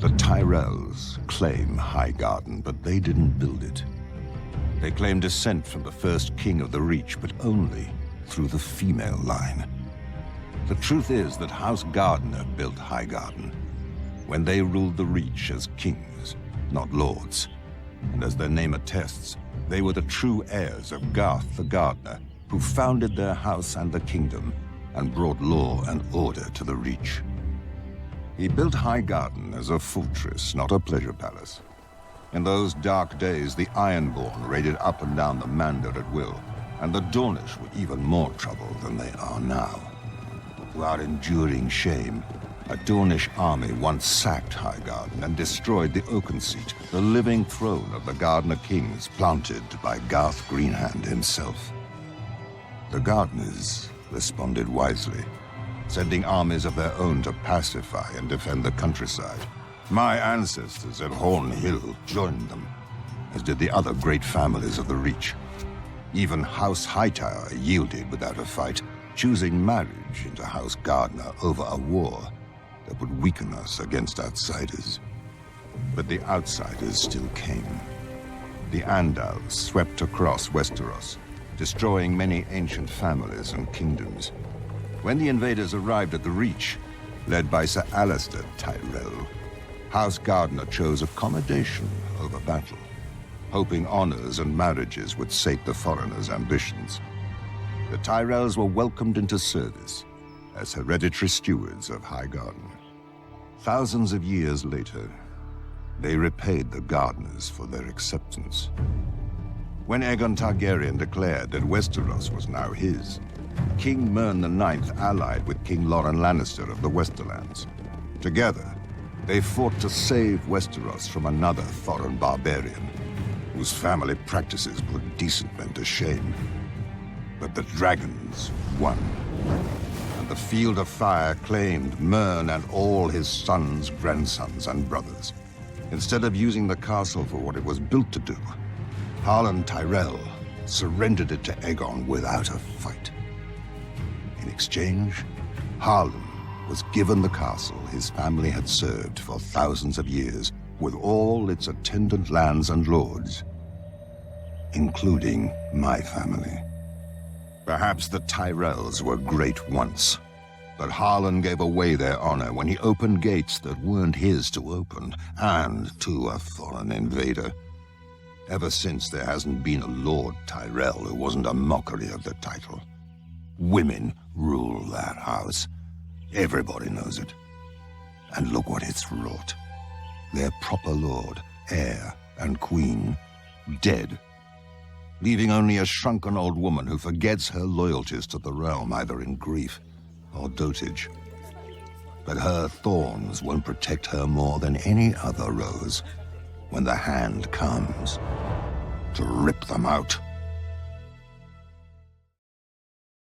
The Tyrells claim Highgarden, but they didn't build it. They claim descent from the first king of the Reach, but only through the female line. The truth is that House Gardner built Highgarden when they ruled the Reach as kings, not lords. And as their name attests, they were the true heirs of Garth the Gardener, who founded their house and the kingdom and brought law and order to the Reach. He built Highgarden as a fortress, not a pleasure palace. In those dark days, the Ironborn raided up and down the Mander at will, and the Dornish were even more trouble than they are now. While enduring shame, a Dornish army once sacked Highgarden and destroyed the Oakenseat, the living throne of the Gardener kings planted by Garth Greenhand himself. The Gardeners responded wisely, sending armies of their own to pacify and defend the countryside. My ancestors at Horn Hill joined them, as did the other great families of the Reach. Even House Hightower yielded without a fight, choosing marriage into House Gardner over a war that would weaken us against outsiders. But the outsiders still came. The Andals swept across Westeros, destroying many ancient families and kingdoms. When the invaders arrived at the Reach, led by Sir Alistair Tyrell, House Gardner chose accommodation over battle, hoping honors and marriages would sate the foreigners' ambitions. The Tyrells were welcomed into service as hereditary stewards of Highgarden. Thousands of years later, they repaid the Gardeners for their acceptance. When Aegon Targaryen declared that Westeros was now his, King Mern IX allied with King Loren Lannister of the Westerlands. Together, they fought to save Westeros from another foreign barbarian, whose family practices put decent men to shame. But the dragons won, and the Field of Fire claimed Mern and all his sons, grandsons, and brothers. Instead of using the castle for what it was built to do, Harlan Tyrell surrendered it to Aegon without a fight. In exchange, Harlan was given the castle his family had served for thousands of years, with all its attendant lands and lords, including my family. Perhaps the Tyrells were great once, but Harlan gave away their honor when he opened gates that weren't his to open, and to a foreign invader. Ever since, there hasn't been a Lord Tyrell who wasn't a mockery of the title. Women rule that house. Everybody knows it. And look what it's wrought. Their proper lord, heir, and queen, dead, leaving only a shrunken old woman who forgets her loyalties to the realm either in grief or dotage. But her thorns won't protect her more than any other rose when the hand comes to rip them out.